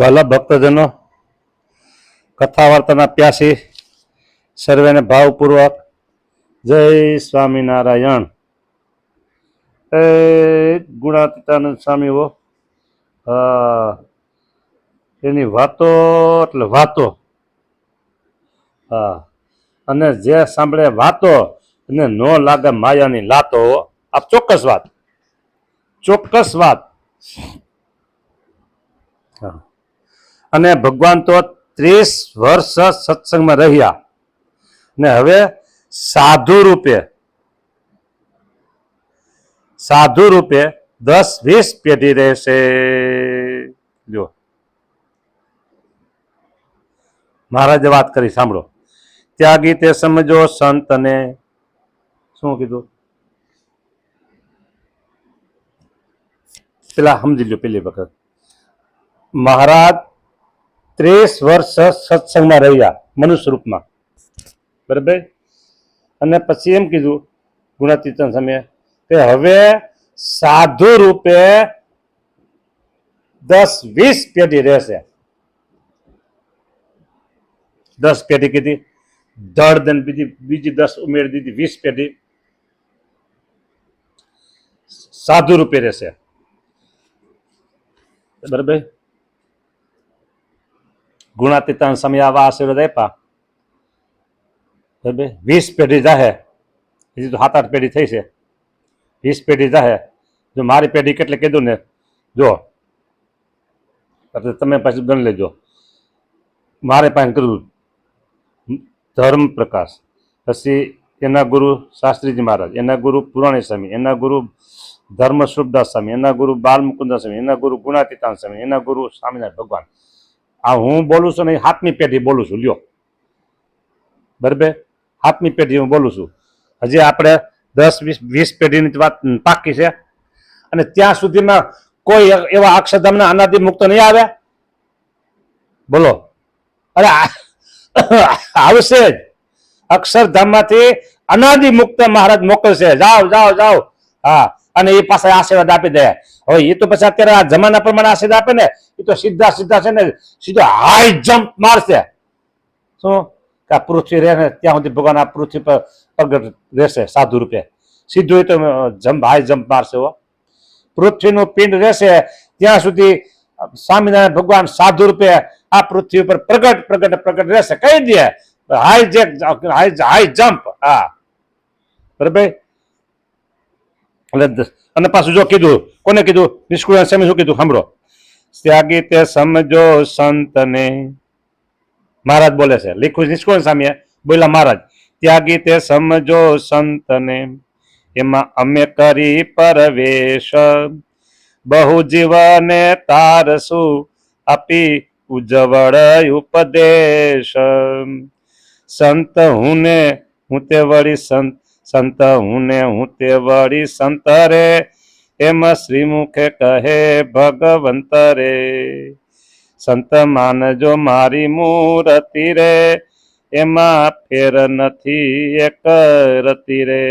ભલા ભક્તજનો, કથા વાર્તાના પ્યાસી સર્વેને ભાવપૂર્વક જય સ્વામિનારાયણ. એ ગુણાતીતાનંદ સ્વામીઓ એની વાતો એટલે વાતો. હા, અને જે સાંભળે વાતો એને ન લાગે માયાની લાતો. આ ચોક્કસ વાત, ચોક્કસ વાત. અને ભગવાન તો 30 વર્ષ સત્સંગમાં રહ્યા ને હવે સાધુ રૂપે 10-20 પેઢી રહેશે. જો મહારાજે વાત કરી, સાંભળો. ત્યાગી તે સમજો સંતને. શું કીધું પેલા સમજી લો. પેલી વખત મહારાજ 30 વર્ષ સત્સંગમાં રહ્યા મનુષ્ય રૂપમાં, બરાબર. અને પછી એમ કીધું ગુણાતીતાનંદ સ્વામીએ કે હવે સાધુ રૂપે 10-20 પેઢી રહેશે. 10 પેઢી કીધી, ધડ દન બીજી 10 ઉમેરી દીધી, 20 પેઢી સાધુ રૂપે રહેશે, બરાબર. ગુણાતીતાનંદ સ્વામી આવા આશીર્વાદ આપ્યા, બરાબર. 20 પેઢી જાહે, હજી તો 7-8 પેઢી થઈ છે. 20 પેઢી જાહે. જો મારી પેઢી કેટલી કીધું ને, જો તમે પાછું ગણ લેજો. મારે પાસે કીધું ધર્મ પ્રકાશ, પછી એના ગુરુ શાસ્ત્રીજી મહારાજ, એના ગુરુ પુરાણી સ્વામી, એના ગુરુ ધર્મ સ્વરૂપદાસ સ્વામી, એના ગુરુ બાલમુકુંદ સ્વામી, એના ગુરુ ગુણાતીતાનંદ સ્વામી, એના ગુરુ સ્વામિનારાયણ ભગવાન. આ હું બોલું છું ને, 7મી પેઢી બોલું છું. લ્યો, બરાબર. 7મી પેઢી હું બોલું છું. હજી આપણે 10-20 પેઢીની વાત પાકી છે. અને ત્યાં સુધીમાં કોઈ એવા અક્ષરધામના અનાદિ મુક્ત નહીં આવે? બોલો. અરે આવશે જ. અક્ષરધામમાંથી અનાદિ મુક્ત મહારાજ મોકલશે. જાઓ જાઓ જાઓ. હા, અને એ પાસે આશીર્વાદ આપી દે. હવે એ તો પછી અત્યારે આ જમાના પ્રમાણે આશીર્વાદ આપે ને, એ તો સીધા છે ને, સીધો હાઈ જમ્પ મારશે. શું કે આ પૃથ્વી રહે ને ત્યાં સુધી ભગવાન આ પૃથ્વી પર પ્રગટ રહેશે સાધુ રૂપે. સીધું એ તો હાઈ જમ્પ મારશે. પૃથ્વીનું પિંડ રહેશે ત્યાં સુધી સ્વામિનારાયણ ભગવાન સાધુ રૂપે આ પૃથ્વી ઉપર પ્રગટ રહેશે. કહી દે હાઈ જમ્પ. હા, બરાબર. અને પાછું જો કીધું, કોને કીધું? નિષ્કુળાનંદ સ્વામી શું કીધું સાંભળો. ત્યાગી તે સમજો સંતને. મહારાજ બોલે છે, લીખું નિષ્કુળાનંદ સ્વામીએ, બોલ્યા મહારાજ. ત્યાગી તે સમજો સંતને, એમાં અમે કરી પરવેશ, બહુ જીવને તારસુ આપી ઉજવળ ઉપદેશ. સંત હું તે વળી સંત હું તે વળી સંત રે, એમ શ્રીમુખે કહે ભગવંત રે. સંત માનજો મારી મૂર્તિ રે, એમાં ફેર નથી એક રતિ રે.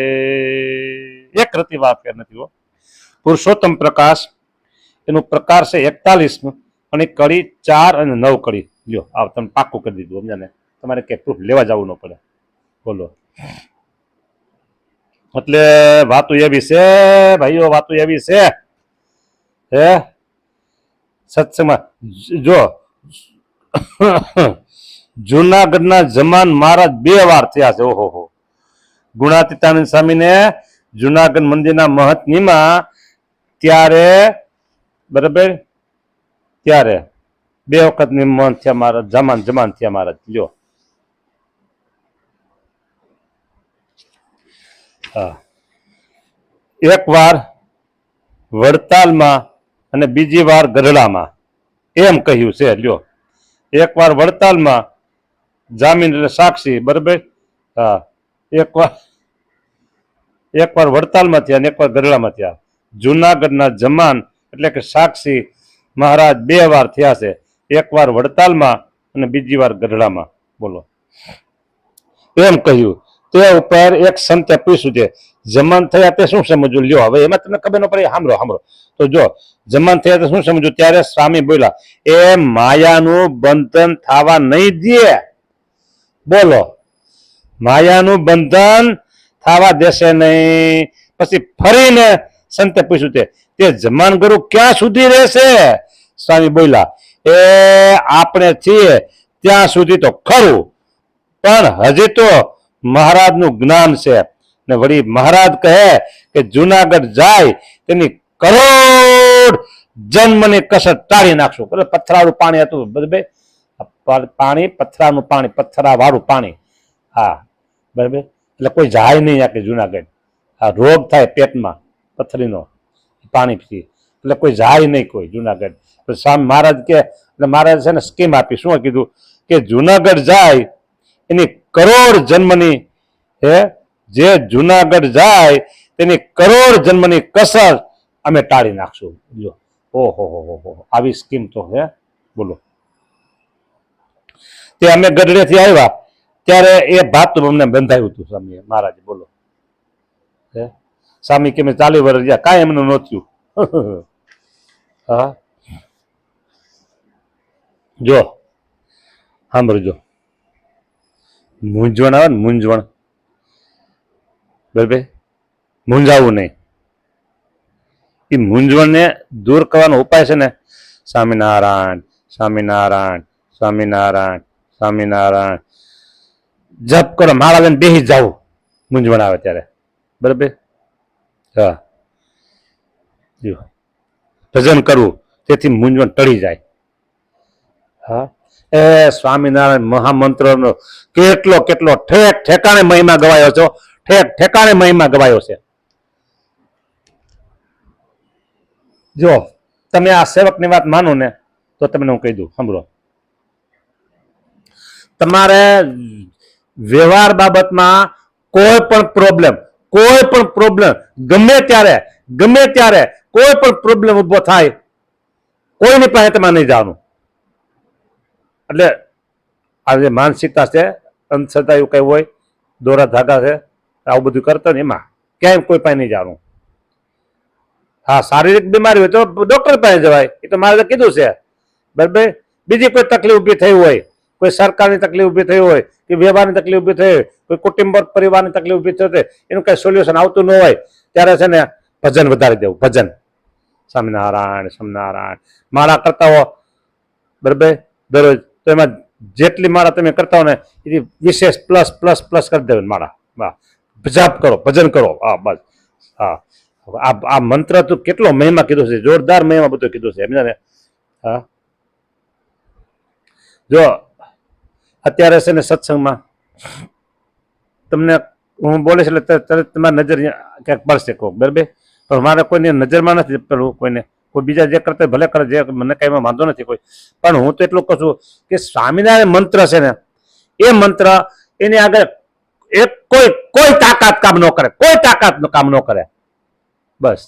એક રતિ વા ફેર નથી. હો, પુરુષોત્તમ પ્રકાશ એનું પ્રકાર છે 41 અને કડી 4 અને 9 કડી. લ્યો, આ તમે પાક્કું કરી દીધું. સમજાને? તમારે કે પ્રૂફ લેવા જવું ન પડે. બોલો. એટલે વાતું એવી છે ભાઈઓ, વાતું એવી છે. હે સત્સંગમાં જો જુનાગઢના જમાન મહારાજ 2 વાર થયા છે. ઓહો, ગુણાતીતાનંદ સ્વામીને જુનાગઢ મંદિરના મહત્વમાં ત્યારે, બરાબર, ત્યારે 2 વખત નિમંત્રણ થયા મહારાજ. જમાન થયા મહારાજ. લ્યો, હા, એક વાર વડતાલમાં અને બીજી વાર ગઢડામાં એમ કહ્યું છે. લ્યો, એક વાર વડતાલમાં જામીન એટલે સાક્ષી, બરાબર. હા, એક વાર વડતાલમાં થયા અને એક વાર ગઢડામાં થયા. જુનાગઢના જમાન એટલે કે સાક્ષી મહારાજ 2 વાર થયા છે. એક વાર વડતાલમાં અને બીજી વાર ગઢડામાં. બોલો, એમ કહ્યું. તે ઉપર એક સંતે પૂછ્યું છે જમન થયા તે શું સમજવું? લ્યો, હવે એમાં તમને ખબર ન પડે. સાંભળો. તો જો જમન થયા તો શું સમજો? ત્યારે સ્વામી બોલ્યા, એ માયાનું બંધન થવા નહીં દે. બોલો, માયાનું બંધન થવા દેશે નહીં. પછી ફરીને સંતે પૂછ્યું, તે જમાન ગુરુ ક્યાં સુધી રહેશે? સ્વામી બોલ્યા, એ આપણે છીએ ત્યાં સુધી તો ખરું, પણ હજી તો મહારાજનું જ્ઞાન છે. ને વળી મહારાજ કહે કે જુનાગઢ જાય તેની કરોડ જન્મની કસર ટાળી નાખશું. પથરાળું પાણી હતું બરાબર, પાણી પથરાનું પાણી, પથરા વાળું પાણી. હા બરાબર, એટલે કોઈ જાય નહીં કે જુનાગઢ. આ રોગ થાય પેટમાં પથરીનો પાણીથી, એટલે કોઈ જાય નહીં કોઈ જુનાગઢ. સ્વામી મહારાજ કે, એટલે મહારાજ છે ને સ્કીમ આપી. શું કીધું કે જુનાગઢ જાય એની કરોડ જન્મની હે, જે જુનાગઢ જાય તેની કરોડ જન્મની કસર અમે ટાળી નાખશું. જો ઓહો હો, આવી સ્કીમ તો હે. બોલો, તે અમે ગઢડેથી આવ્યા ત્યારે એ ભાતું અમને બંધાયું હતું સ્વામી મહારાજે. બોલો, હે સ્વામી કે મેં 40 વર્ષ ગયા, કાંઈ એમનું ન થયું. હા, જો સાંભળજો, મૂંઝવણ આવે ને, મૂંઝવણ બરાબર, મૂંઝાવું નહીં. એ મૂંઝવણને દૂર કરવાનો ઉપાય છે ને, સ્વામિનારાયણ સ્વામિનારાયણ સ્વામિનારાયણ સ્વામિનારાયણ જપ કરો. માળા લઈને બેસી જાવ મૂંઝવણ આવે ત્યારે, બરાબર. હા, ભજન કરવું, તેથી મૂંઝવણ ટળી જાય. હા, એ સ્વામિનારાયણ મહામંત્રનો કેટલો કેટલો ઠેક ઠેકાણે મહિમા ગવાયો છો, ઠેક ઠેકાણે મહિમા ગવાયો છે. જો તમે આ સેવકની વાત માનો ને તો તમને હું કહી દઉં, સાંભળો. તમારે વ્યવહાર બાબતમાં કોઈ પણ પ્રોબ્લેમ ગમે ત્યારે કોઈ પણ પ્રોબ્લેમ ઉભો થાય, કોઈની પાસે તમારે નહીં જવાનું. એટલે આ જે માનસિકતા છે, અંધશ્રદ્ધા એવું કઈ હોય, દોરા ધાગા છે, આવું બધું કરતા ને એમાં ક્યાંય કોઈ પાસે નહીં જવાનું. હા, શારીરિક બીમારી હોય તો ડોક્ટર પાસે જવાય, એ તો મારે કીધું છે બરાબર. બીજી કોઈ તકલીફ ઊભી થઈ હોય, કોઈ સરકારની તકલીફ ઊભી થઈ હોય, કે વ્યવહારની તકલીફ ઊભી થઈ હોય, કોઈ કુટુંબ પરિવારની તકલીફ ઊભી થઈ હોય, એનું કઈ સોલ્યુશન આવતું ન હોય, ત્યારે છે ને ભજન વધારી દેવું. ભજન સ્વામિનારાયણ સ્વામિનારાયણ માળા કરતા હો બરાબર દરરોજ, તો એમાં જેટલી માળા તમે કરતા હો ને એથી વિશેષ પ્લસ પ્લસ પ્લસ કરી દેવું માળા. વાહ, જાપ કરો, ભજન કરો. હા બસ. હા, આ મંત્ર તો કેટલો મહિમા કીધો છે, જોરદાર મહિમા બધું કીધું છે સમજાને. હા, જો અત્યારે છે ને સત્સંગમાં તમને હું બોલીશ એટલે તરત તમારી નજર ક્યાંક પડશે કોક, બરાબર. પણ મારે કોઈની નજરમાં નથી પેલું, કોઈને કોઈ બીજા જે કરતા ભલે કરે, જે મને કઈ એમાં વાંધો નથી કોઈ. પણ હું તો એટલું કહું છું કે સ્વામિનારાયણ મંત્ર છે ને, એ મંત્ર એની આગળ એક કોઈ તાકાત કામ ન કરે, કોઈ તાકાત કામ ન કરે. બસ,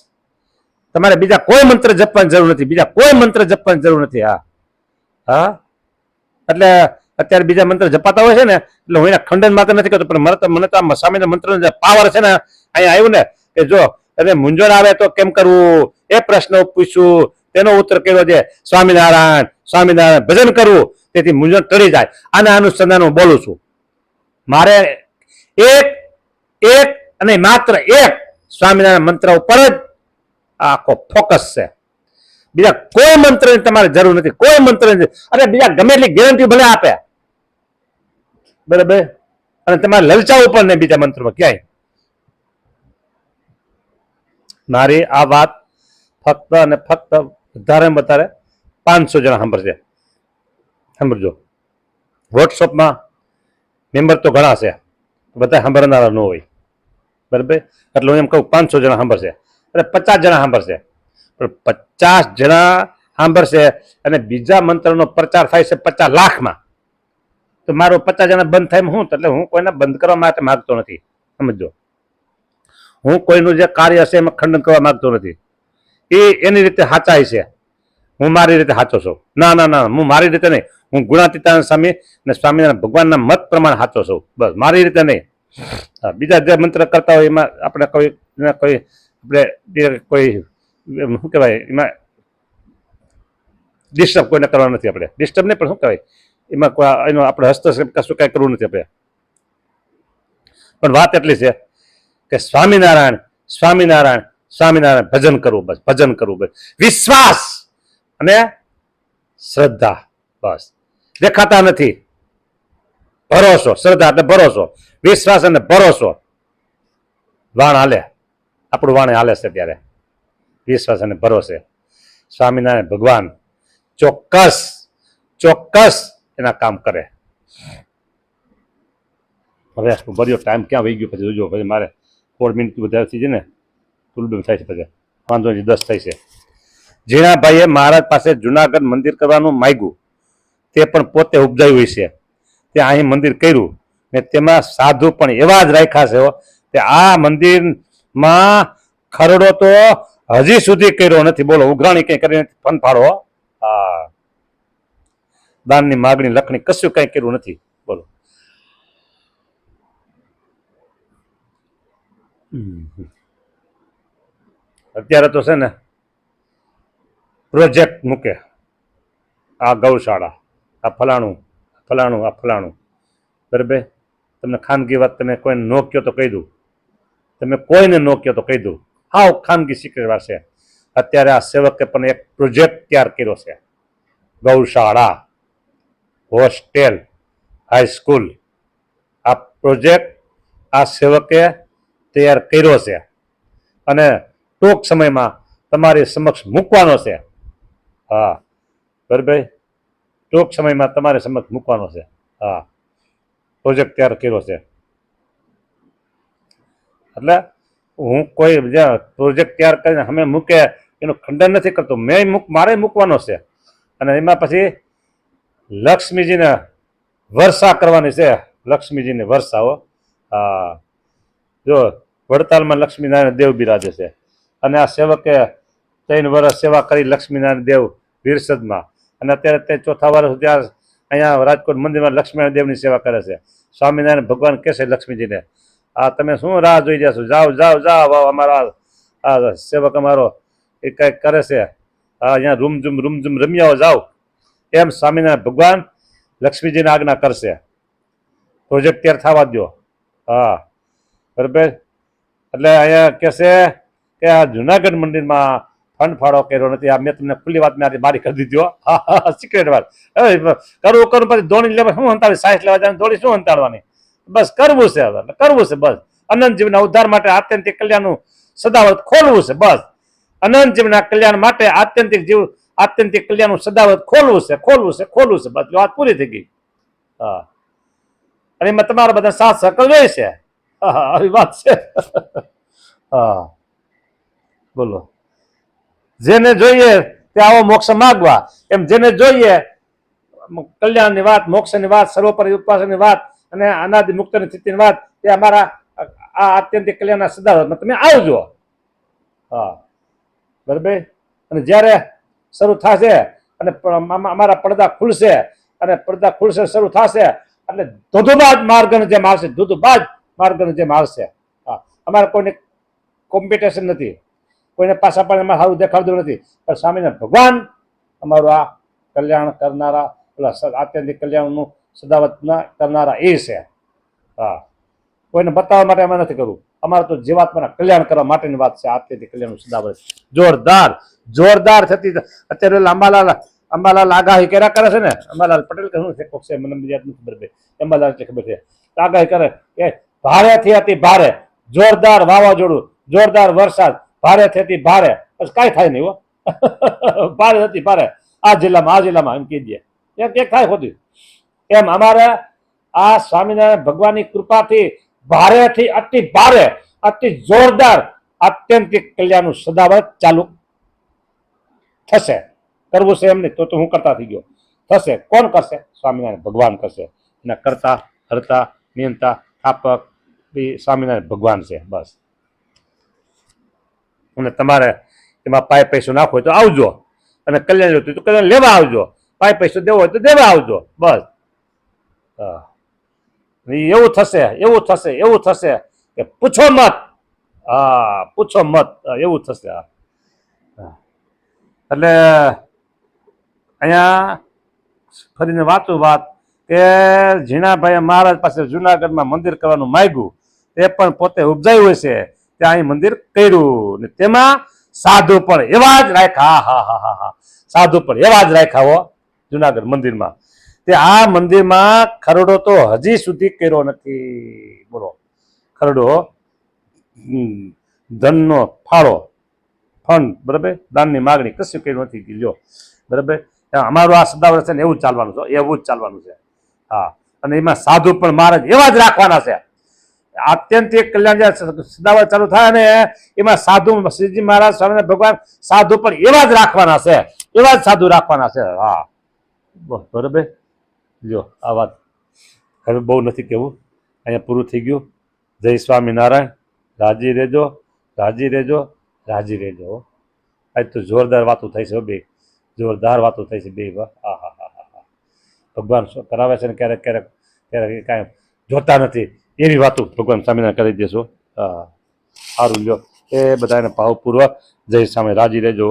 તમારે બીજા કોઈ મંત્ર જપવાની જરૂર નથી, બીજા કોઈ મંત્ર જપવાની જરૂર નથી. હા હા, એટલે અત્યારે બીજા મંત્ર જપાતા હોય છે ને, એટલે હું એના ખંડન માત્ર નથી કરતો, પણ મને તો આ સ્વામીના મંત્રનો જે પાવર છે ને અહીંયા આવ્યું ને, કે જો અને મૂંઝવણ આવે તો કેમ કરવું, એ પ્રશ્ન પૂછ્યું, તેનો ઉત્તર કર્યો છે સ્વામિનારાયણ સ્વામિનારાયણ ભજન કરવું, તેથી મૂંઝવણ ટળી જાય. આના અનુસંધાન હું બોલું છું. મારે એક અને માત્ર એક સ્વામિનારાયણ મંત્ર ઉપર જ આખો ફોકસ છે. બીજા કોઈ મંત્રની તમારે જરૂર નથી, કોઈ મંત્ર નથી. અરે બીજા ગમે એટલી ગેરંટી ભલે આપે બરાબર, અને તમારે લલચાવવું પણ નહીં બીજા મંત્રમાં ક્યાંય. મારી આ વાત ફક્ત અને ફક્ત વધારે 500 જણા સાંભળશે. સાંભળજો, વોટ્સઅપમાં મેમ્બર તો ઘણા છે, બધા સાંભળનારા ન હોય બરાબર. એટલે હું એમ કહું 500 જણા સાંભળશે, એટલે 50 જણા સાંભળશે. પણ 50 જણા સાંભળશે અને બીજા મંત્રનો પ્રચાર થાય છે 50 લાખમાં, તો મારો 50 જણા બંધ થાય હું? એટલે હું કોઈને બંધ કરવા માટે માગતો નથી, સમજો. હું કોઈનું જે કાર્ય હશે એમાં ખંડન કરવા માંગતો નથી. એ એની રીતે સાચાય છે, હું મારી રીતે સાચો છું. ના ના ના, હું મારી રીતે નહીં, હું ગુણાતીતાનંદ સ્વામી ને સ્વામિનારાયણ ભગવાનના મત પ્રમાણે સાચો છું, બસ, મારી રીતે નહીં. બીજા જે મંત્ર કરતા હોય એમાં આપણે કોઈ આપણે કોઈ શું કહેવાય, એમાં ડિસ્ટર્બ કોઈને કરવા નથી આપણે. ડિસ્ટર્બ નહીં પણ શું કહેવાય એમાં એનો આપણે હસ્તક્ષેપ કશું કાંઈ કરવું નથી આપણે. પણ વાત એટલી છે કે સ્વામિનારાયણ સ્વામિનારાયણ સ્વામિનારાયણ ભજન કરવું, બસ ભજન કરવું, બસ વિશ્વાસ અને શ્રદ્ધા, બસ દેખાતા નથી. ભરોસો, શ્રદ્ધા એટલે ભરોસો, વિશ્વાસ અને ભરોસો. વાણ હાલે, આપણું વાણે હાલે છે ત્યારે વિશ્વાસ અને ભરોસે. સ્વામિનારાયણ ભગવાન ચોક્કસ ચોક્કસ એના કામ કરે. હવે બર્યો ટાઈમ ક્યાં વહી ગયો, પછી જોજો, પછી મારે 4 મિનિટ વધારે થઈ જાય ને, તુલબેમ થાય છે, પછી વાંધો નહીં, 10 થાય છે. ઝીણાભાઈએ મહારાજ પાસે જુનાગઢ મંદિર કરવાનું માગ્યું, તે પણ પોતે ઉપજાવ્યું છે. ત્યાં અહીં મંદિર કર્યું ને તેમાં સાધુ પણ એવા જ રાખ્યા છે કે આ મંદિરમાં ખરડો તો હજી સુધી કર્યો નથી. બોલો, ઉઘરાણી કઈ કરીને ફન ફાળો, દાનની માગણી લખણી કશું કઈ કર્યું નથી. બોલો, અત્યારે તો છે ને પ્રોજેક્ટ મૂકે, આ ગૌશાળા, આ ફલાણું ફલાણું, આ ફલાણું. બરાબર, તમને ખાનગી વાત તમે કોઈને નો કહો તો કહી દઉં, તમે કોઈને નો કહો તો કહી દઉં, હાવ ખાનગી સિક્રેટ વાત છે. અત્યારે આ સેવકે પણ એક પ્રોજેક્ટ તૈયાર કર્યો છે. ગૌશાળા, હોસ્ટેલ, હાઈસ્કૂલ, આ પ્રોજેક્ટ આ સેવકે તૈયાર કર્યો છે અને ટૂંક સમયમાં તમારી સમક્ષ મૂકવાનો છે. હા, બરાબર, ટૂંક સમયમાં તમારી સમક્ષ મૂકવાનો છે. હા, પ્રોજેક્ટ તૈયાર કર્યો છે. એટલે હું કોઈ પ્રોજેક્ટ તૈયાર કરીને અમે મૂકે એનું ખંડન નથી કરતો. મારે મૂકવાનો છે. અને એમાં પછી લક્ષ્મીજીને વર્ષા કરવાની છે. લક્ષ્મીજીને વર્ષાઓ. હા, જો વડતાલમાં લક્ષ્મીનારાયણ દેવ બિરાજે છે અને આ સેવકે 3 વર્ષ સેવા કરી લક્ષ્મીનારાયણ દેવ વિરસદમાં, અને અત્યારે તે 4થા વર્ષ ત્યાં અહીંયા રાજકોટ મંદિરમાં લક્ષ્મીનારાયણ દેવની સેવા કરે છે. સ્વામિનારાયણ ભગવાન કહે છે લક્ષ્મીજીને, આ તમે શું રાહ જોઈ રહ્યા છો, જાઓ જાઓ જાઓ, અમારા આ સેવક અમારો એ કંઈક કરે છે, અહીંયા રૂમઝુમ રમી આવો, જાઓ. એમ સ્વામિનારાયણ ભગવાન લક્ષ્મીજીને આજ્ઞા કરશે. પ્રોજેક્ટ તૈયાર થવા દો. હા, બરાબર. એટલે અહીંયા કહેશે કે આ જુનાગઢ મંદિરમાં ફંડ ફાળો કર્યો નથી. આ મેં તમને ખુલ્લી વાત મારી કરી દીધી હો. હા, સિક્રેટ વાત. કરવું પછી દોડી લેવા શું હંતાડી, સાઈઠ લેવા જાય દોડી શું હંતાડવાની, બસ કરવું છે. હવે કરવું છે, બસ અનંત જીવના ઉદ્ધાર માટે આત્યંતિક કલ્યાણનું સદાવત ખોલવું છે. બસ અનંત જીવના કલ્યાણ માટે આત્યંતિક કલ્યાણનું સદાવત ખોલવું છે, ખોલવું છે, ખોલવું છે. બસ વાત પૂરી થઈ ગઈ. હા, અને એમાં તમારા બધા સાથ સહકાર જોઈએ છે. આવી વાત છે. હા, બોલો, જેને જોઈએ તે આવો મોક્ષ માગવા, એમ જેને જોઈએ કલ્યાણની વાત, મોક્ષની વાત, સર્વોપરી ઉપાસની વાત અને અનાદિ મુક્તની સ્થિતિની વાત, તે અમારા આ આત્યંતિક કલ્યાણના સદાવતમાં તમે આવજો. હા, બરાબર. અને જ્યારે શરૂ થશે અને અમારા પડદા ખુલશે, અને પડદા ખુલશે શરૂ થશે એટલે ધોધોબાજ માર્ગને જેમ આવશે, ધોધોબાજ માર્ગને જેમ આવશે. હા, અમારે કોઈને કોમ્પિટિશન નથી, કોઈને પાછા પણ એમાં સારું દેખાડતું નથી. પણ સ્વામિનારાયણ ભગવાન અમારું આ કલ્યાણ કરનારા, આત્યંતિક કલ્યાણનું સદાવત કરનારા એ છે. હા, કોઈને બતાવવા માટે અમે નથી કરવું, અમારે તો જીવાત્માના કલ્યાણ કરવા માટેની વાત છે. આત્યંતિક કલ્યાણનું સદાવત જોરદાર જોરદાર થતી. અત્યારે અંબાલાલ આગાહી કર્યા કરે છે ને, અંબાલાલ પટેલ કે શું છે કોક છે, મને બીજા નથી ખબર છે. અંબાલાલ ખબર છે, આગાહી કરે કે ભારેથી અતિ ભારે, જોરદાર વાવાઝોડું, જોરદાર વરસાદ, ભારેથી અતિ ભારે, બસ કાંઈ થાય નહીં હો. ભારે અતિ ભારે આ જિલ્લામાં એમ કીધે એક થાય ખોટી. એમ અમારે આ સ્વામિનારાયણ ભગવાનની કૃપાથી ભારેથી અતિ ભારે, અતિ જોરદાર આત્યંતિક કલ્યાણનું સદાવત ચાલુ થશે. કરવું છે એમ નહીં તો હું કરતા થઈ ગયો. થશે. કોણ કરશે? સ્વામિનારાયણ ભગવાન કરશે. એના કરતા હરતા નિયંતા સ્થાપક સ્વામિનારાયણ ભગવાન છે. બસ. અને તમારે એમાં પાય પૈસો નાખવો હોય તો આવજો, અને કલ્યાણ જોતું તો કલ્યાણ લેવા આવજો, પાય પૈસો દેવો હોય તો દેવા આવજો. બસ. એવું થશે, એવું થશે, એવું થશે કે પૂછો મત. હા, પૂછો મત, એવું થશે. એટલે અહીંયા ફરીને વાંચું વાત કે ઝીણાભાઈએ મહારાજ પાસે જુનાગઢમાં મંદિર કરવાનું માંગ્યું, તે પણ પોતે ઉપજાયું હશે ત્યાં અહીં મંદિર કર્યું ને તેમાં સાધુ પણ એવા જ રાખ્યા. હા હા હા હા, સાધુ પણ એવા જ રાખ્યા હો જુનાગઢ મંદિરમાં. તે આ મંદિરમાં ખરડો તો હજી સુધી કર્યો નથી. બોલો, ખરડો ધનનો ફાળો ફંડ બરાબર, દાનની માગણી કશું કર્યું નથી લ્યો બરાબર. અમારું આ સદાવર છે ને એવું જ ચાલવાનું છે, એવું જ ચાલવાનું છે. હા, અને એમાં સાધુ પણ મહારાજ એવા જ રાખવાના છે. આત્યંતિક કલ્યાણ જે સદાવર ચાલુ થાય ને એમાં સાધુ શ્રીજી મહારાજ સ્વામિનારાયણ ભગવાન સાધુ પણ એવા જ રાખવાના છે, એવા જ સાધુ રાખવાના છે. હા બરાબર, લ્યો આ વાત હવે બહુ નથી કેવું, અહીંયા પૂરું થઈ ગયું. જય સ્વામિનારાયણ. રાજી રહેજો, રાજી રહેજો, રાજી રહેજો. આજ તો જોરદાર વાતો થઈ છે, બે જોરદાર વાતો થઈ છે બે. હા હા હા હા હા, ભગવાન શું કરાવે છે ને ક્યારેક ક્યારેક ક્યારેક કાંઈ જોતા નથી એવી વાતો ભગવાન સ્વામિનારાયણ કરી દેશો. હા સારું લ્યો, એ બધાને ભાવપૂર્વક જય સ્વામી, રાજી રહેજો.